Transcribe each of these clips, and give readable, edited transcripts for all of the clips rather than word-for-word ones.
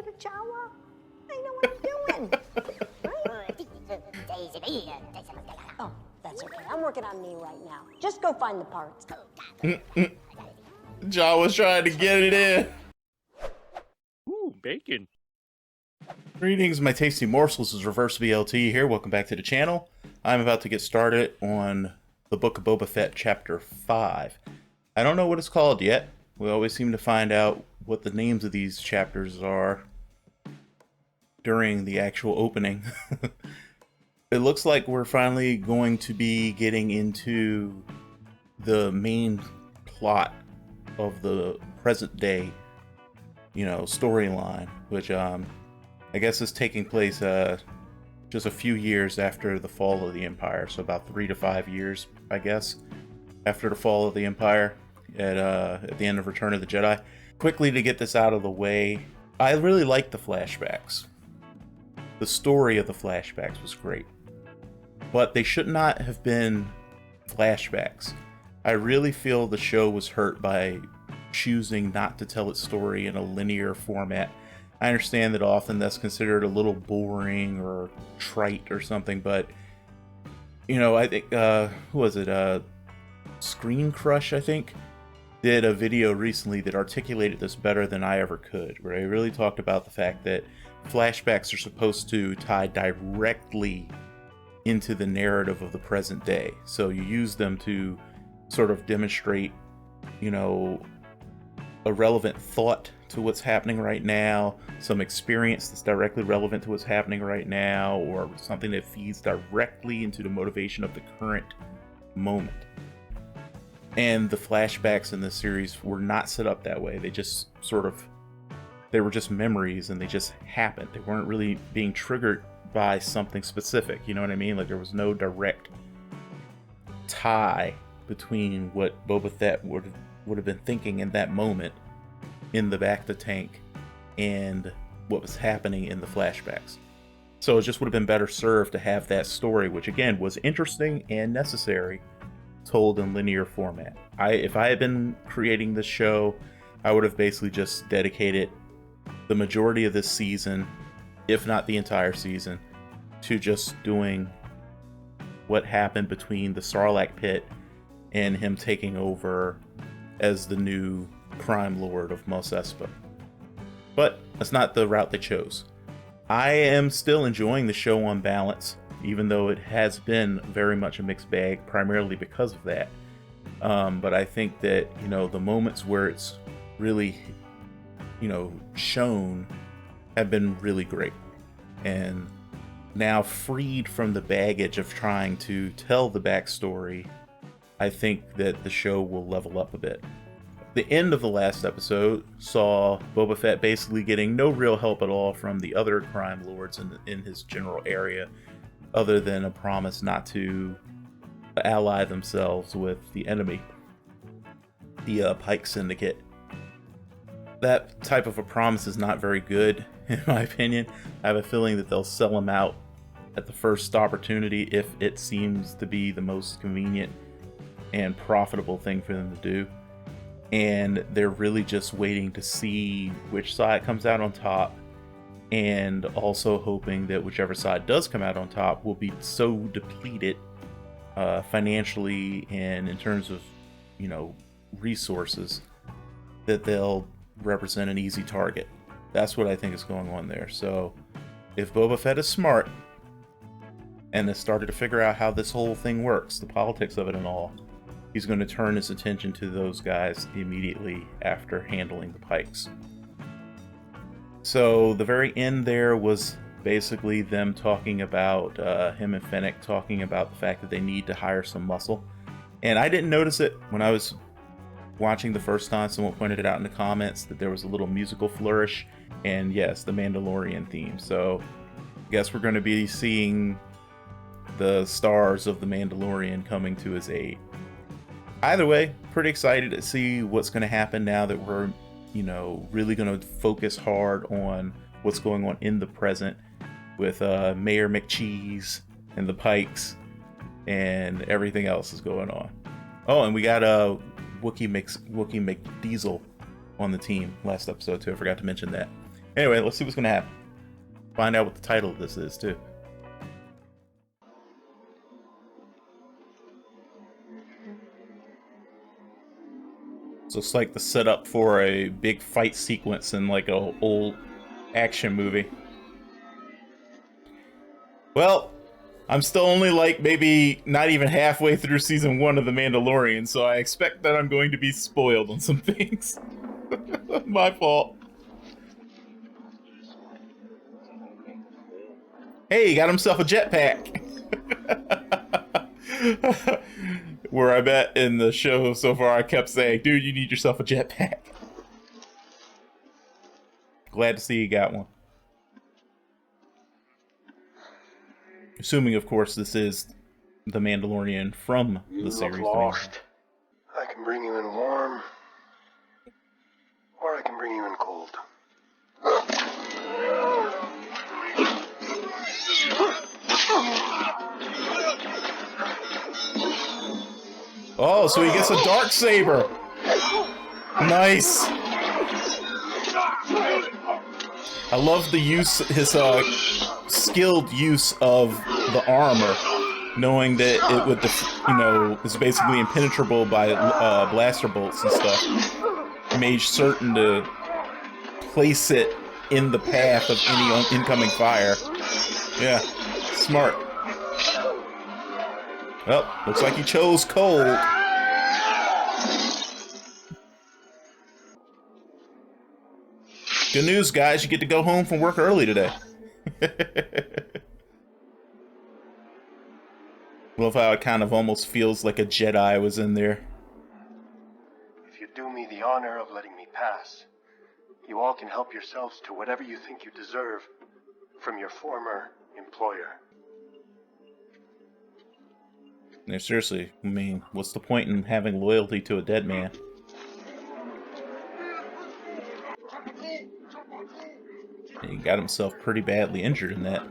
here, Jawa. I know what I'm doing. Oh, that's okay. I'm working on me right now. Just go find the parts. Jawa's trying to get it in. Ooh, bacon. Greetings, my tasty morsels. Is Reverse BLT here. Welcome back to the channel. I'm about to get started on the Book of Boba Fett Chapter 5. I don't know what it's called yet. We always seem to find out what the names of these chapters are during the actual opening. It looks like we're finally going to be getting into the main plot of the present day, storyline, which I guess is taking place just a few years after the fall of the Empire, so about 3 to 5 years, I guess, after the fall of the Empire at the end of Return of the Jedi. Quickly to get this out of the way, I really liked the flashbacks. The story of the flashbacks was great, but they should not have been flashbacks. I really feel the show was hurt by choosing not to tell its story in a linear format. I understand that often that's considered a little boring or trite or something, but I think who was it? Screen Crush, I think, did a video recently that articulated this better than I ever could, where they really talked about the fact that flashbacks are supposed to tie directly into the narrative of the present day. So you use them to sort of demonstrate, a relevant thought to what's happening right now, some experience that's directly relevant to what's happening right now, or something that feeds directly into the motivation of the current moment. And the flashbacks in this series were not set up that way. They just they were just memories, and they just happened. They weren't really being triggered by something specific, you know what I mean? Like, there was no direct tie between what Boba Fett would have been thinking in that moment in the back of the tank and what was happening in the flashbacks. So it just would have been better served to have that story, which again was interesting and necessary, told in linear format. If I had been creating this show, I would have basically just dedicated the majority of this season, if not the entire season, to just doing what happened between the Sarlacc pit and him taking over as the new crime lord of Mos Espa. But that's not the route they chose. I am still enjoying the show on balance, even though it has been very much a mixed bag, primarily because of that. But I think that, the moments where it's really, shown have been really great. And now, freed from the baggage of trying to tell the backstory, I think that the show will level up a bit. The end of the last episode saw Boba Fett basically getting no real help at all from the other crime lords in his general area, other than a promise not to ally themselves with the enemy, the Pike Syndicate. That type of a promise is not very good, in my opinion. I have a feeling that they'll sell him out at the first opportunity if it seems to be the most convenient and profitable thing for them to do. And they're really just waiting to see which side comes out on top, and also hoping that whichever side does come out on top will be so depleted financially and in terms of, resources, that they'll represent an easy target. That's what I think is going on there. So if Boba Fett is smart and has started to figure out how this whole thing works, the politics of it and all, he's going to turn his attention to those guys immediately after handling the Pikes. So the very end there was basically them talking about, him and Fennec talking about the fact that they need to hire some muscle. And I didn't notice it when I was watching the first time. Someone pointed it out in the comments that there was a little musical flourish, and yes, the Mandalorian theme. So I guess we're going to be seeing the stars of the Mandalorian coming to his aid. Either way, pretty excited to see what's going to happen now that we're, really going to focus hard on what's going on in the present with Mayor McCheese and the Pikes and everything else is going on. Oh, and we got Wookiee McDiesel on the team last episode too. I forgot to mention that. Anyway, let's see what's gonna happen. Find out what the title of this is, too. So it's like the setup for a big fight sequence in like a old action movie. Well, I'm still only like maybe not even halfway through season 1 of The Mandalorian, so I expect that I'm going to be spoiled on some things. My fault. Hey, he got himself a jetpack. Where I bet in the show so far I kept saying, dude, you need yourself a jetpack. Glad to see you got one. Assuming, of course, this is the Mandalorian from the series. Lost. I can bring you in warm, or I can bring you in cold. Oh, so he gets a dark saber. Nice. I love the use, his skilled use of the armor, knowing that it would, is basically impenetrable by blaster bolts and stuff. Made certain to place it in the path of any incoming fire. Yeah, smart. Well, looks like he chose cold. Good news, guys. You get to go home from work early today. Love how it kind of almost feels like a Jedi was in there. If you do me the honor of letting me pass, you all can help yourselves to whatever you think you deserve from your former employer. No, seriously, I mean, what's the point in having loyalty to a dead man? He got himself pretty badly injured in that.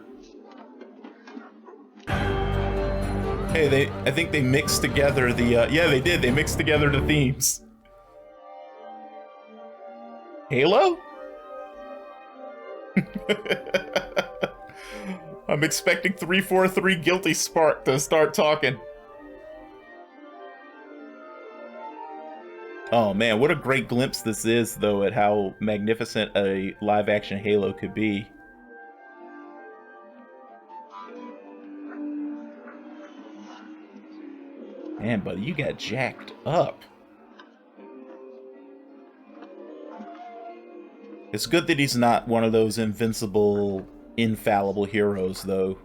Hey, I think they mixed together the, yeah, they did. They mixed together the themes. Halo? I'm expecting 343 Guilty Spark to start talking. Oh man, what a great glimpse this is, though, at how magnificent a live-action Halo could be. Man, buddy, you got jacked up. It's good that he's not one of those invincible, infallible heroes, though.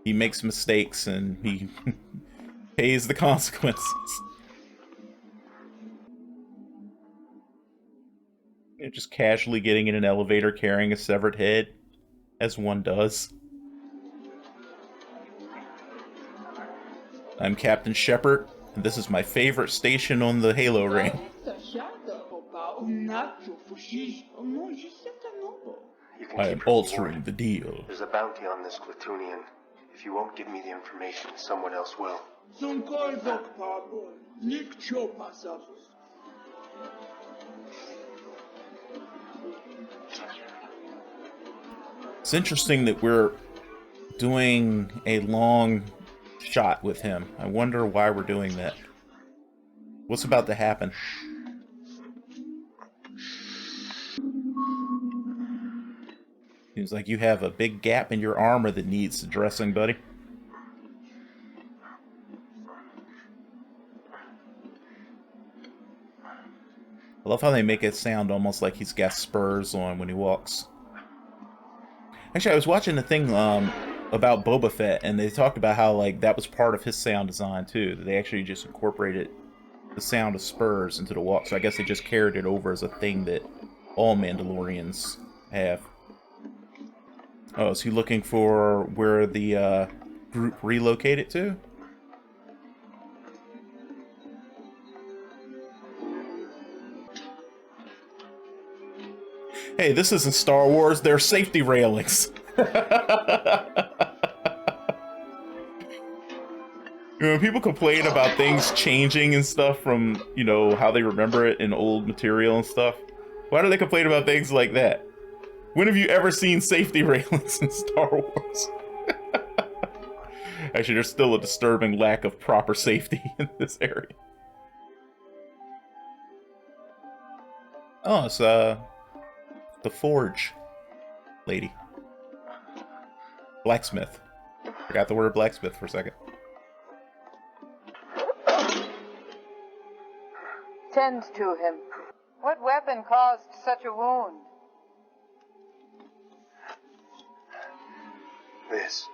He makes mistakes and he pays the consequences. You're just casually getting in an elevator carrying a severed head, as one does. I'm Captain Shepard, and this is my favorite station on the Halo ring. I am altering the deal. There's a bounty on this Klatooinian. If you won't give me the information, someone else will. It's interesting that we're doing a long shot with him. I wonder why we're doing that. What's about to happen? Seems like you have a big gap in your armor that needs addressing, buddy. I love how they make it sound almost like he's got spurs on when he walks. Actually, I was watching a thing about Boba Fett, and they talked about how like that was part of his sound design too. That they actually just incorporated the sound of spurs into the walk. So I guess they just carried it over as a thing that all Mandalorians have. Oh, is he looking for where the group relocated to? Hey, this isn't Star Wars, they're safety railings. When people complain about things changing and stuff from, you know, how they remember it in old material and stuff, why do they complain about things like that? When have you ever seen safety railings in Star Wars? Actually, there's still a disturbing lack of proper safety in this area. Oh, it's the forge lady. Blacksmith. Forgot the word blacksmith for a second. Tend to him. What weapon caused such a wound? This.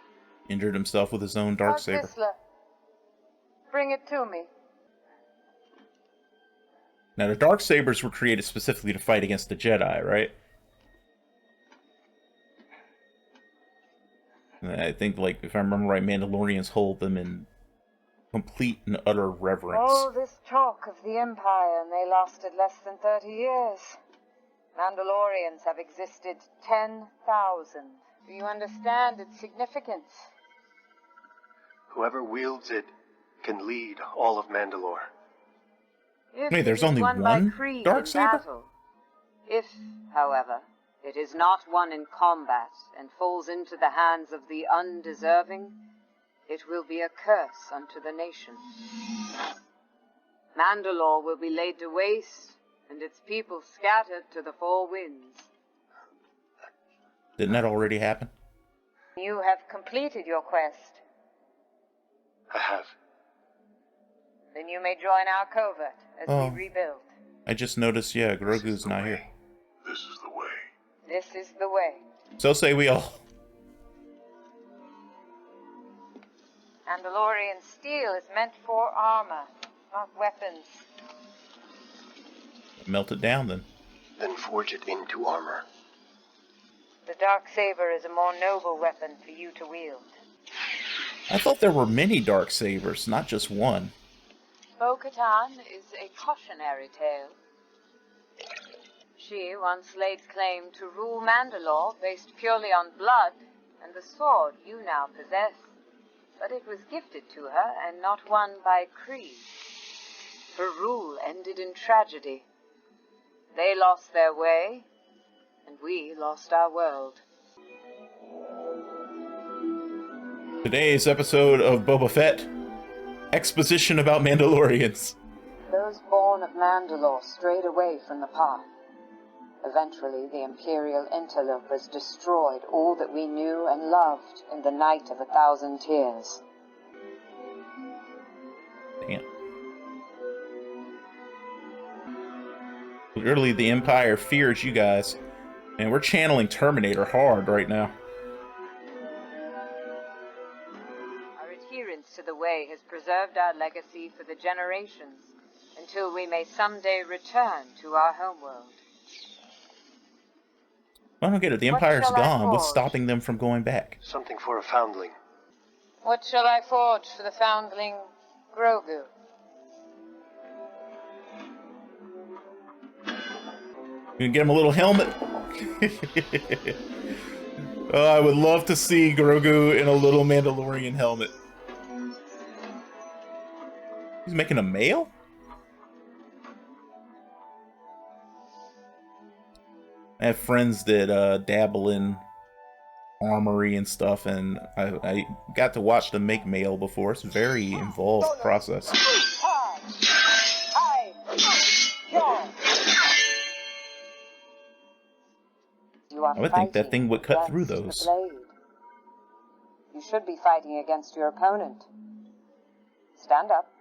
Injured himself with his own darksaber. Whistler. Bring it to me. Now, the darksabers were created specifically to fight against the Jedi, right? And I think, like, if I remember right, Mandalorians hold them in complete and utter reverence. All this talk of the Empire, and they lasted less than 30 years. Mandalorians have existed 10,000. Do you understand its significance? Whoever wields it can lead all of Mandalore. Wait, there's only one darksaber? If, however, it is not won in combat and falls into the hands of the undeserving, it will be a curse unto the nation. Mandalore will be laid to waste, and its people scattered to the four winds. Didn't that already happen? You have completed your quest. I have. Then you may join our covert as we rebuild. I just noticed, yeah, Grogu's not here. This is the way. This is the way. So say we all. Mandalorian steel is meant for armor, not weapons. Melt it down, then. Then forge it into armor. The darksaber is a more noble weapon for you to wield. I thought there were many darksabers, not just one. Bo-Katan is a cautionary tale. She once laid claim to rule Mandalore based purely on blood and the sword you now possess. But it was gifted to her and not won by creed. Her rule ended in tragedy. They lost their way, and we lost our world. Today's episode of Boba Fett, exposition about Mandalorians. Those born of Mandalore strayed away from the path. Eventually, the Imperial interlopers destroyed all that we knew and loved in the Night of 1,000 Tears. Damn. Clearly, the Empire fears you guys. And we're channeling Terminator hard right now. Our adherence to the Way has preserved our legacy for the generations, until we may someday return to our homeworld. I don't get it. The What Empire's shall I gone. What's forge? stopping them from going back? Something for a foundling. What shall I forge for the foundling Grogu? You can get him a little helmet. Oh, I would love to see Grogu in a little Mandalorian helmet. He's making a mail? I have friends that dabble in armory and stuff, and I got to watch them make mail before. It's a very involved process. I would think that thing would cut through those. You should be fighting against your opponent. Stand up.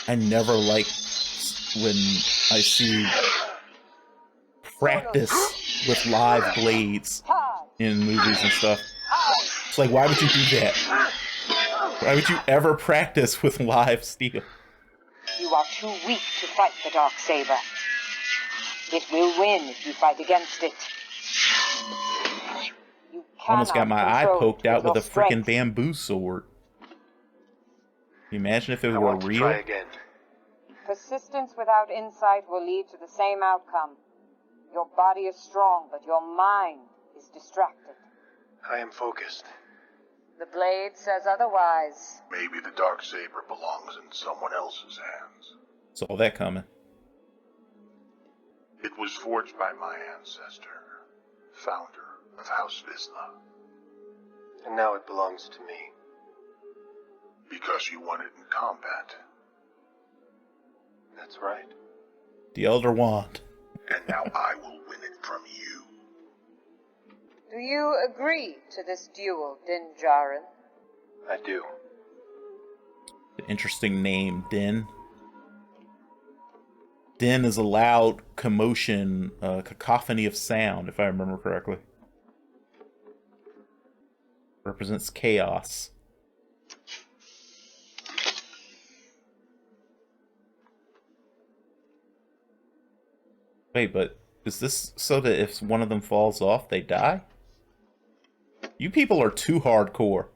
I never like when I see practice with live blades in movies and stuff. It's like, why would you do that? Why would you ever practice with live steel? You are too weak to fight the Darksaber. It will win if you fight against it. You Almost got my eye cannot poked out with a control it freaking with bamboo sword. Can you imagine if it I were want to real? try again. Persistence without insight will lead to the same outcome. Your body is strong, but your mind is distracted. I am focused. The blade says otherwise. Maybe the Darksaber belongs in someone else's hands. Saw that coming. It was forged by my ancestor, founder of House Vizsla. And now it belongs to me. Because you won it in combat. That's right. The Elder Wand. And now I will win it from you. Do you agree to this duel, Din Djarin? I do. Interesting name, Din. Din is a loud commotion, cacophony of sound, if I remember correctly. Represents chaos. Wait, but is this so that if one of them falls off, they die? You people are too hardcore.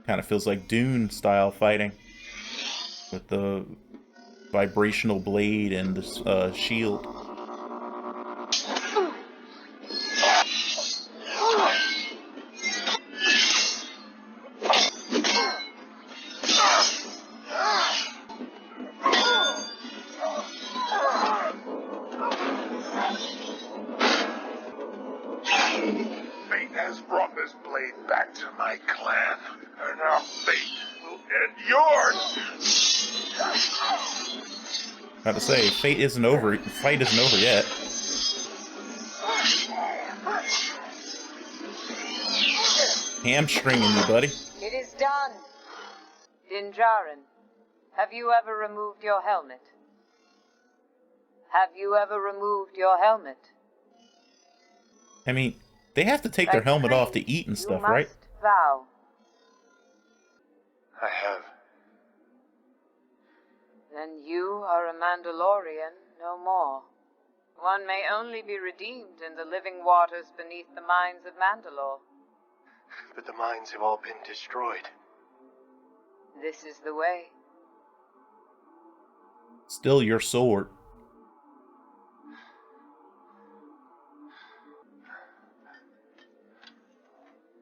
Kind of feels like Dune style fighting with the vibrational blade and the shield. Fate has brought this blade back to my clan, and our fate will end yours! About to say, fate isn't over. The fight isn't over yet. Hamstringing you, buddy. It is done. Din Djarin, have you ever removed your helmet? Have you ever removed your helmet? I mean, they have to take their helmet off to eat and stuff, right? You must vow. I have. Then you are a Mandalorian, no more. One may only be redeemed in the living waters beneath the mines of Mandalore. But the mines have all been destroyed. This is the way. Still your sword.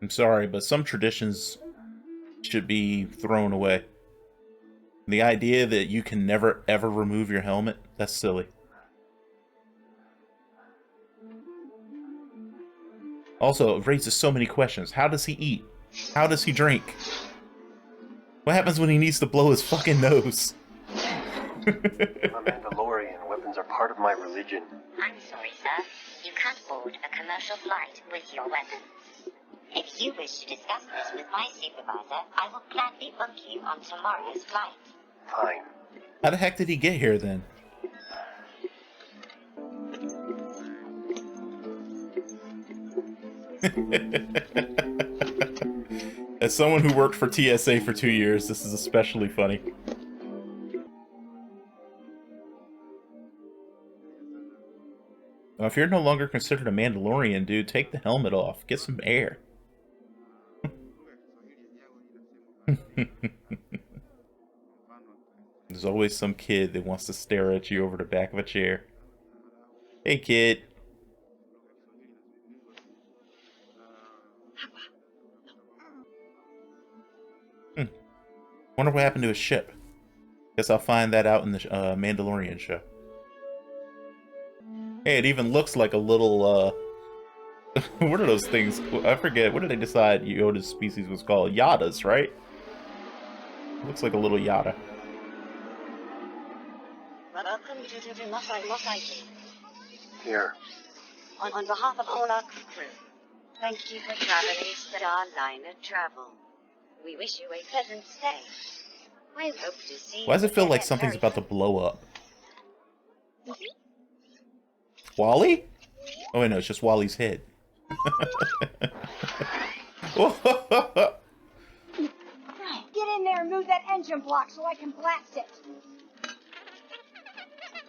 I'm sorry, but some traditions should be thrown away. The idea that you can never ever remove your helmet, that's silly. Also, it raises so many questions. How does he eat? How does he drink? What happens when he needs to blow his fucking nose? I'm a Mandalorian. Weapons are part of my religion. I'm sorry, sir. You can't board a commercial flight with your weapons. If you wish to discuss this with my supervisor, I will gladly book you on tomorrow's flight. Fine. How the heck did he get here then? As someone who worked for TSA for 2 years, this is especially funny. Now, if you're no longer considered a Mandalorian, dude, take the helmet off. Get some air. There's always some kid that wants to stare at you over the back of a chair. Hey, kid. Wonder what happened to his ship. Guess I'll find that out in the Mandalorian show. Hey, it even looks like a little, what are those things? I forget. What did they decide Yoda's species was called? Yadas, right? Looks like a little Yada. Welcome to Mos Eisley. Here. On behalf of all our crew, thank you for traveling Starliner Travel. We wish you a pleasant stay. We hope to see you. Why does it feel like something's about to blow up? Wally? Oh wait, no, it's just Wally's head. Get in there and move that engine block so I can blast it.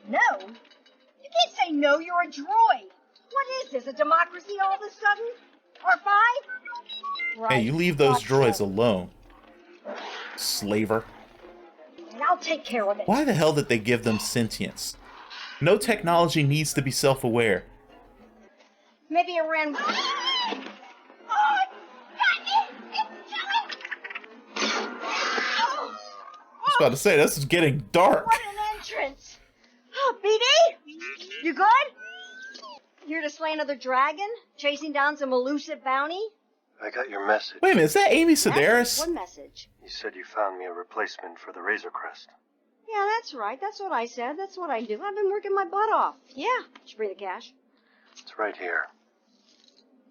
No? You can't say no, you're a droid. What is this, a democracy all of a sudden? R5? Right. Hey, you leave those droids alone, slaver. And I'll take care of it. Why the hell did they give them sentience? No technology needs to be self-aware. Maybe it ran... about to say, this is getting dark. What an entrance! Oh, BD? You good? Here to slay another dragon? Chasing down some elusive bounty? I got your message. Wait a minute, is that Amy Sedaris? What message? You said you found me a replacement for the Razor Crest. Yeah, that's right. That's what I said. That's what I do. I've been working my butt off. Yeah. Did you bring the cash? It's right here.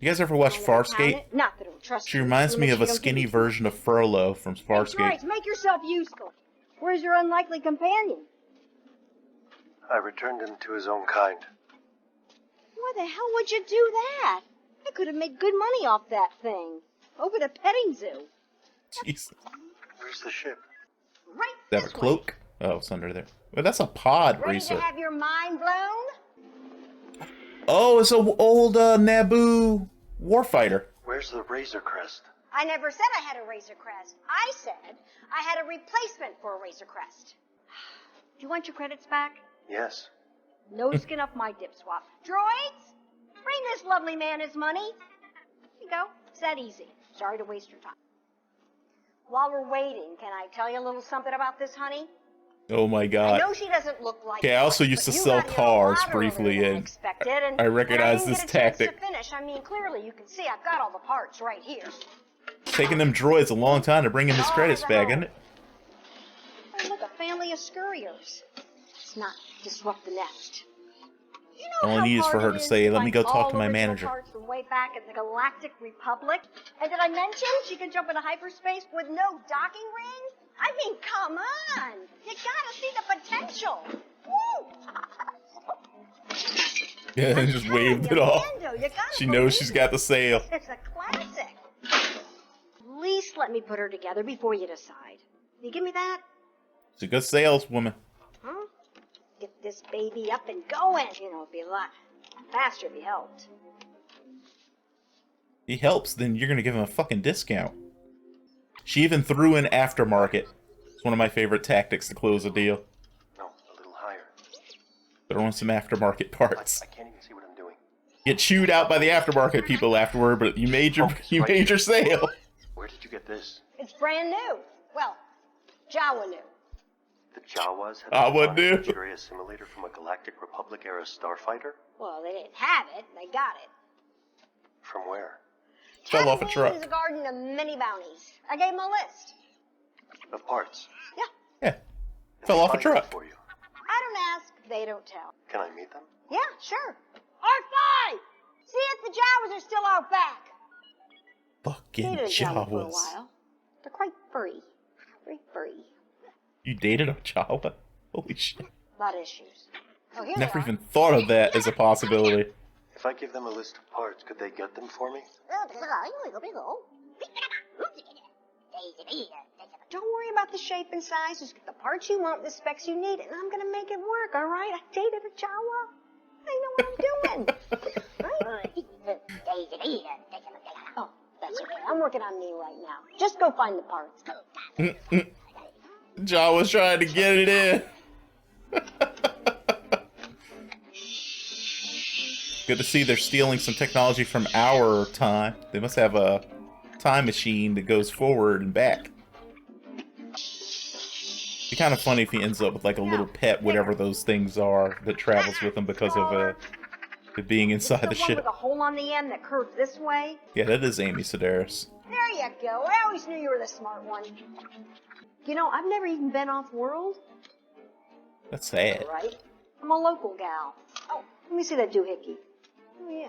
You guys ever watch Farscape? Not that it will trust She you. reminds me of a Unless you don't skinny give me- version of Furlough from That's Farscape. right. Make yourself useful. Where's your unlikely companion? I returned him to his own kind. Why the hell would you do that? I could have made good money off that thing. Over the petting zoo. Jesus. Where's the ship? Right Is that a this way. cloak? Oh, it's under there. Well, that's a pod Ready racer. to have your mind blown? Oh, it's an old Naboo warfighter. Where's the Razor Crest? I never said I had a Razor Crest. I said I had a replacement for a Razor Crest. Do you want your credits back? Yes. No skin off my dip swap. Droids, bring this lovely man his money. Here you go. It's that easy. Sorry to waste your time. While we're waiting, can I tell you a little something about this honey? Oh my I god. know she doesn't look like Okay, I also much, used but to you sell got here a cars lot earlier briefly, than and expected, I recognize and I this didn't get a chance tactic. to finish. I mean, clearly you can see I've got all the parts right here. It's taking them droids a long time to bring him his credits back, isn't it? Oh, look, a family of scurriers. Let's not disrupt the nest. You know All I how need is for hard her it to is say, "Let me find go talk all to my original manager." parts from way back in the Galactic Republic. And did I mention she can jump into hyperspace with no docking ring? I mean, come on! You gotta see the potential! Woo! Yeah, and just waved it off. Mando, you gotta She knows she's got the sale. It's a classic. At least let me put her together before you decide. You give me that? She's a good saleswoman. Huh? Get this baby up and going. You know, it'd be a lot faster if you helped. He helps, then you're gonna give him a fucking discount. She even threw in aftermarket. It's one of my favorite tactics to close a deal. No, a little higher. Throw in some aftermarket parts. I can't even see what I'm doing. Get chewed out by the aftermarket people afterward, but you made your sale. Where did you get this? It's brand new. Well, Jawa new. The Jawas have Jawa a new. luxury assimilator from a Galactic Republic era starfighter? Well, they didn't have it. They got it. From where? Fell off a truck. Is a garden of many bounties. I gave him a list. Of parts. Yeah. Yeah. And Fell they off a find them truck. For you. I don't ask. They don't tell. Can I meet them? Yeah, sure. R5! See if the Jawas are still out back. Fucking Dated a Jawa for a Jawas. while. They're quite furry. Very furry. You dated a Jawa? Holy shit. A lot of issues. Oh, here Never they are. even thought of that as a possibility. If I give them a list of parts, could they get them for me? Don't worry about the shape and size. Just get the parts you want, the specs you need, and I'm gonna make it work, all right? I dated a Jawa. I know what I'm doing. Right? Oh, that's okay. I'm working on me right now. Just go find the parts. Jawa's trying to get it in. Good to see they're stealing some technology from our time. They must have a time machine that goes forward and back. It'd be kind of funny if he ends up with like a little pet, whatever those things are, that travels with him because of it being inside the The one ship. with a hole on the end that curves this way. Yeah, that is Amy Sedaris. There you go. I always knew you were the smart one. You know, I've never even been off-world. That's sad. Right? I'm a local gal. Oh, let me see that doohickey. Oh, yeah.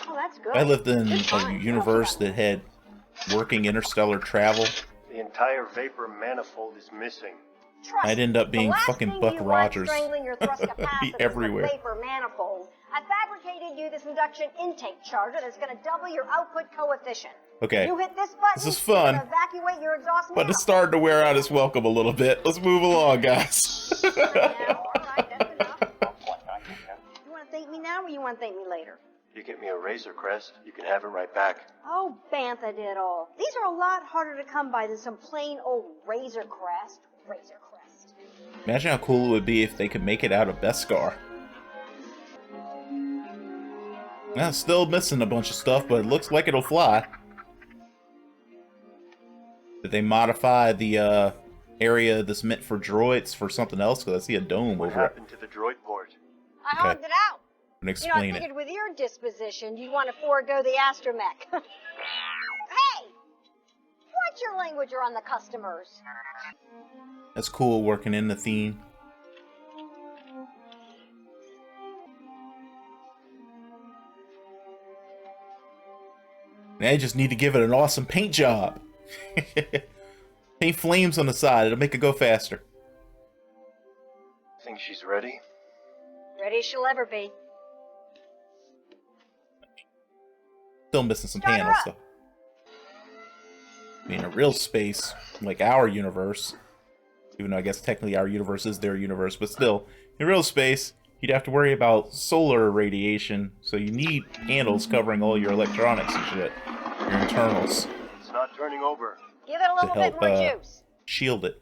Oh, that's good. I lived in It's a fine. universe that had working interstellar travel. The entire vapor manifold is missing. Trust I'd end up me, being the last fucking thing Buck you want Rogers. strangling your thrust I'd be capacitors everywhere. with vapor manifold. I fabricated you this induction intake charger that's going to double your output coefficient. Okay, You hit this button. this is fun, you're gonna evacuate your exhaust but now. it's starting to wear out his welcome a little bit. Let's move along, guys. All right, that's enough. You want to thank me now, or you want to thank me later? You get me a Razor Crest, you can have it right back. Oh, Bantha did all. These are a lot harder to come by than some plain old Razor Crest. Razor Crest. Imagine how cool it would be if they could make it out of Beskar. Now, still missing a bunch of stuff, but it looks like it'll fly. Did they modify the area that's meant for droids for something else? Because I see a dome What over it. happened to the droid port? I Okay. hogged it out. And I explain figured it. with your disposition, you'd want to forego the astromech. Hey! Watch your language around the customers. That's cool, working in the theme. They just need to give it an awesome paint job. Paint flames on the side. It'll make it go faster. Think she's ready? Ready as she'll ever be. Still missing some Start her panels, up. though. I mean, in a real space, like our universe, even though I guess technically our universe is their universe, but still, in real space, you'd have to worry about solar radiation, so you need panels covering all your electronics and shit, your internals, It's not turning over. Give it a to little bit help more juice. shield it.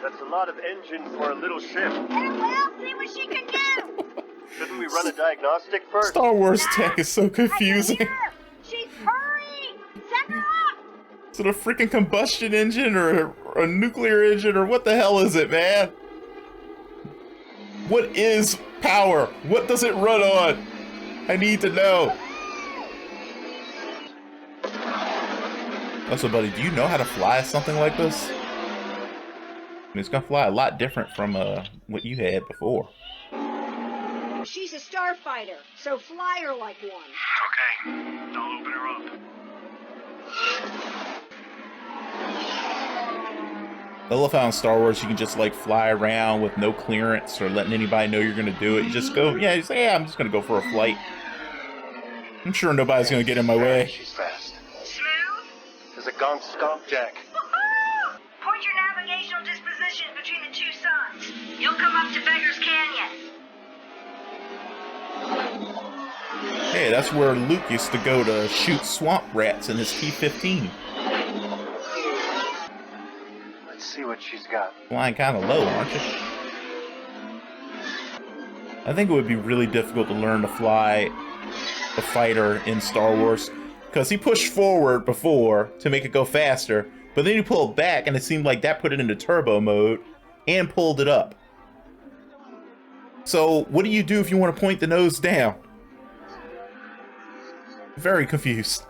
That's a lot of engine for a little ship. Well, see what she can do. Shouldn't we run a diagnostic first? Star Wars tech is so I can confusing. hear her. She's hurrying. Send her up. Is it a freaking combustion engine or a nuclear engine or what the hell is it, man? What is power? What does it run on? I need to know. Also, buddy, do you know how to fly something like this? I mean, it's gonna fly a lot different from what you had before. She's a starfighter, so fly her like one. Okay, I'll open her up. I love how in Star Wars you can just like fly around with no clearance or letting anybody know you're gonna do it. You just go, yeah, you say, yeah, I'm just gonna go for a flight. I'm sure nobody's gonna get in my way. She's fast. Smooth. There's a gonk stomp jack. Point your navigational dispositions between the two suns. You'll come up to Beggar's Canyon. Hey, that's where Luke used to go to shoot swamp rats in his T-15. Let's see what she's got. Flying kind of low, aren't you? I think it would be really difficult to learn to fly a fighter in Star Wars, because he pushed forward before to make it go faster, but then he pulled back and it seemed like that put it into turbo mode and pulled it up. So what do you do if you want to point the nose down? Very confused.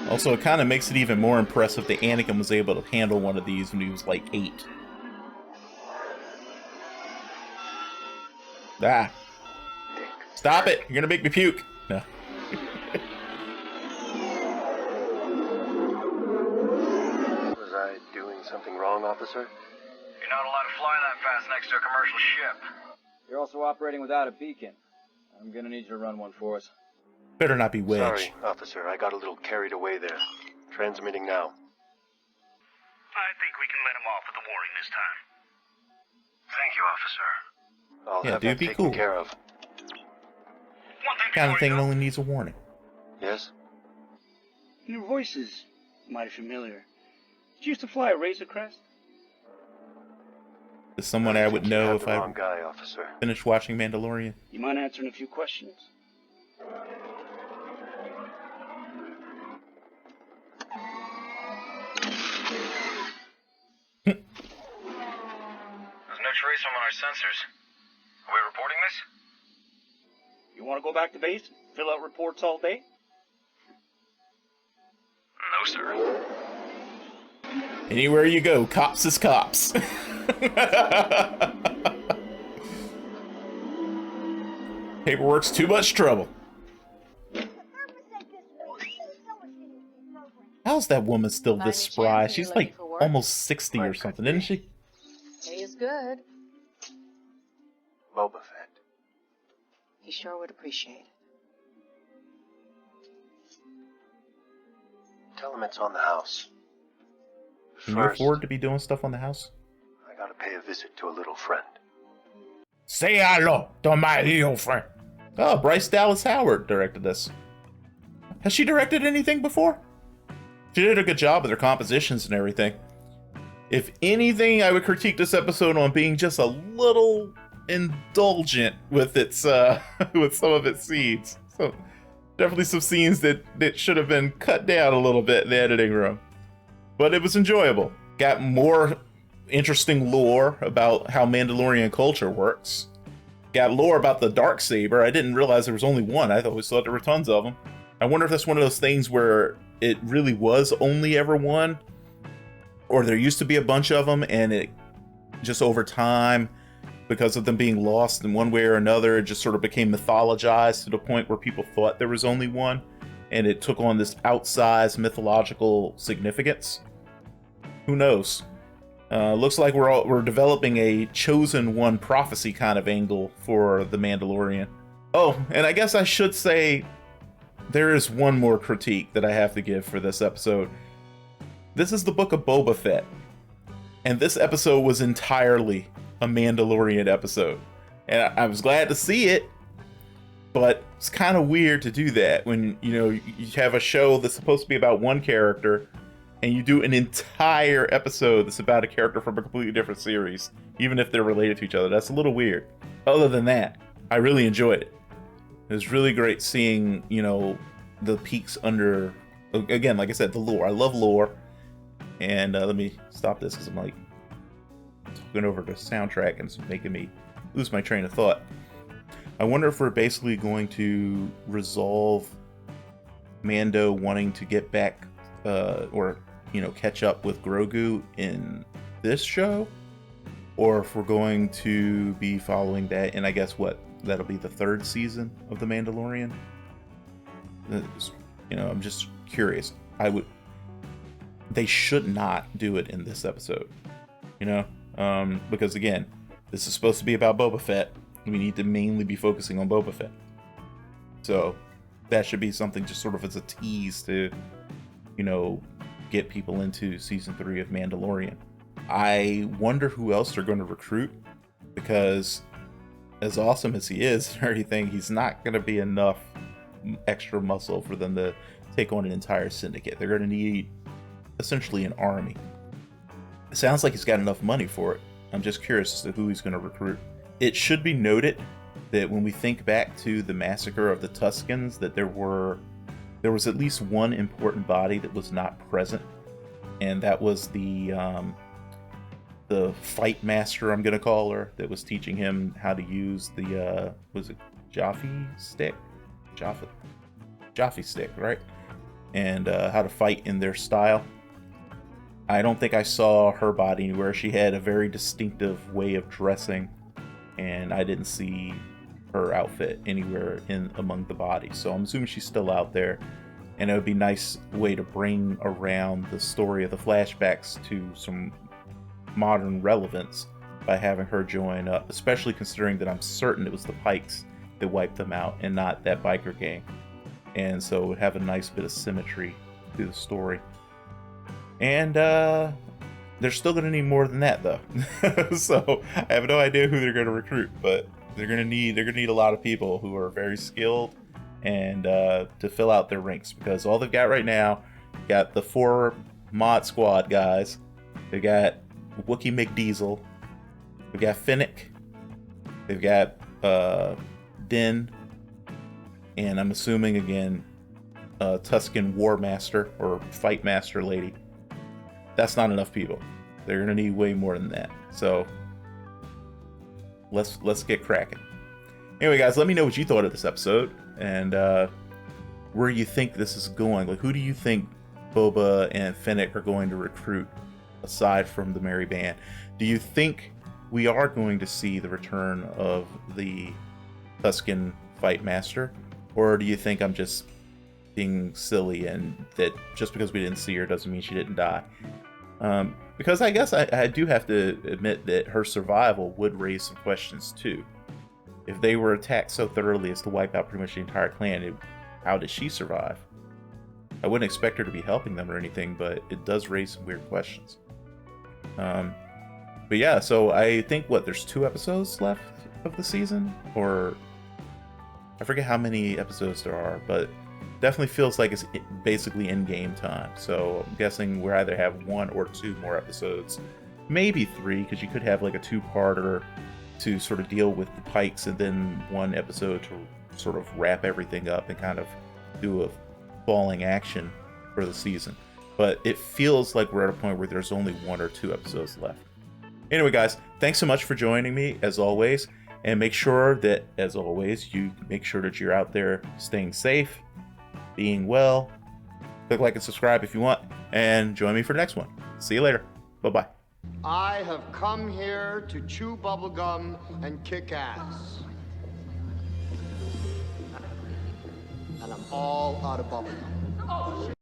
Also, it kind of makes it even more impressive that Anakin was able to handle one of these when he was like 8. Ah. Stop it! You're gonna make me puke! No. Was I doing something wrong, officer? You're not allowed to fly that fast next to a commercial ship. You're also operating without a beacon. I'm gonna need you to run one for us. Better not be Wedge. Sorry, officer. I got a little carried away there. Transmitting now. I think we can let him off with a warning this time. Thank you, officer. I'll Yeah, have dude, that be taken cool. care of. One thing Kind of before thing you that go. only needs a warning. Yes? Your voice is mighty familiar. Did you used to fly a Razor Crest? Is someone I would think you know have if the I wrong guy, officer. finished watching Mandalorian. You mind answering a few questions? There's no trace on our sensors. Are we reporting this? You want to go back to base? Fill out reports all day? No, sir. Anywhere you go, cops is cops. Paperwork's too much trouble. How's that woman still By this any chance, spry? are you She's looking like for work? almost 60 or something, isn't she? He is good. Boba Fett. He sure would appreciate it. Tell him it's on the house. Can you First, afford to be doing stuff on the house? I gotta pay a visit to a little friend. Say hello to my little friend. Oh, Bryce Dallas Howard directed this. Has she directed anything before? She did a good job with her compositions and everything. If anything, I would critique this episode on being just a little indulgent with its with some of its scenes. So Definitely some scenes that should have been cut down a little bit in the editing room. But it was enjoyable. Got more interesting lore about how Mandalorian culture works. Got lore about the Darksaber. I didn't realize there was only one. I always thought there were tons of them. I wonder if that's one of those things where it really was only ever one, or there used to be a bunch of them, and it just over time, because of them being lost in one way or another, it just sort of became mythologized to the point where people thought there was only one, and it took on this outsized mythological significance. Who knows? Looks like we're developing a chosen one prophecy kind of angle for the Mandalorian. Oh, and I guess I should say there is one more critique that I have to give for this episode. This is the Book of Boba Fett, and this episode was entirely a Mandalorian episode, and I was glad to see it, but it's kind of weird to do that when you have a show that's supposed to be about one character and you do an entire episode that's about a character from a completely different series, even if they're related to each other. That's a little weird. Other than that, I really enjoyed it. It was really great seeing the peaks under, again, like I said, the lore. I love lore. And let me stop this because I'm like talking over the soundtrack and it's making me lose my train of thought. I wonder if we're basically going to resolve Mando wanting to get back or catch up with Grogu in this show, or if we're going to be following that, and I guess that'll be the third season of The Mandalorian. I'm just curious. They should not do it in this episode, because again, this is supposed to be about Boba Fett. We need to mainly be focusing on Boba Fett. So that should be something just sort of as a tease to, get people into season 3 of Mandalorian. I wonder who else they're going to recruit, because as awesome as he is and everything, he's not going to be enough extra muscle for them to take on an entire syndicate. They're going to need essentially an army. It sounds like he's got enough money for it. I'm just curious as to who he's going to recruit. It should be noted that when we think back to the massacre of the Tuscans, that there was at least one important body that was not present, and that was the fight master, I'm going to call her, that was teaching him how to use the was it Jaffe stick? Jaffe stick, right? And how to fight in their style. I don't think I saw her body anywhere. She had a very distinctive way of dressing, and I didn't see her outfit anywhere among the bodies. So I'm assuming she's still out there, and it would be a nice way to bring around the story of the flashbacks to some modern relevance by having her join up, especially considering that I'm certain it was the Pikes that wiped them out and not that biker gang. And so it would have a nice bit of symmetry to the story. And they're still going to need more than that, though. So I have no idea who they're going to recruit, but they're going to need a lot of people who are very skilled and to fill out their ranks, because all they've got right now, got the 4 mod squad guys. They got Wookiee McDiesel. They've got Fennec. They've got Din, and I'm assuming again Tusken War Master or Fight Master lady. That's not enough people. They're gonna need way more than that. So let's get cracking. Anyway, guys, let me know what you thought of this episode and where you think this is going. Like, who do you think Boba and Fennec are going to recruit aside from the Merry Band? Do you think we are going to see the return of the Tusken Fight Master, or do you think I'm just being silly and that just because we didn't see her doesn't mean she didn't die? Because I guess I do have to admit that her survival would raise some questions too. If they were attacked so thoroughly as to wipe out pretty much the entire clan, how did she survive? I wouldn't expect her to be helping them or anything, but it does raise some weird questions. But yeah, so I think there's 2 episodes left of the season, or I forget how many episodes there are, but definitely feels like it's basically in-game time. So I'm guessing we'll either have 1 or 2 more episodes, maybe 3, because you could have like a 2-parter to sort of deal with the Pikes, and then 1 episode to sort of wrap everything up and kind of do a falling action for the season. But it feels like we're at a point where there's only 1 or 2 episodes left. Anyway, guys, thanks so much for joining me, as always. And make sure that, as always, you make sure that you're out there staying safe, being well. Click like and subscribe if you want. And join me for the next one. See you later. Bye-bye. I have come here to chew bubblegum and kick ass. And I'm all out of bubblegum.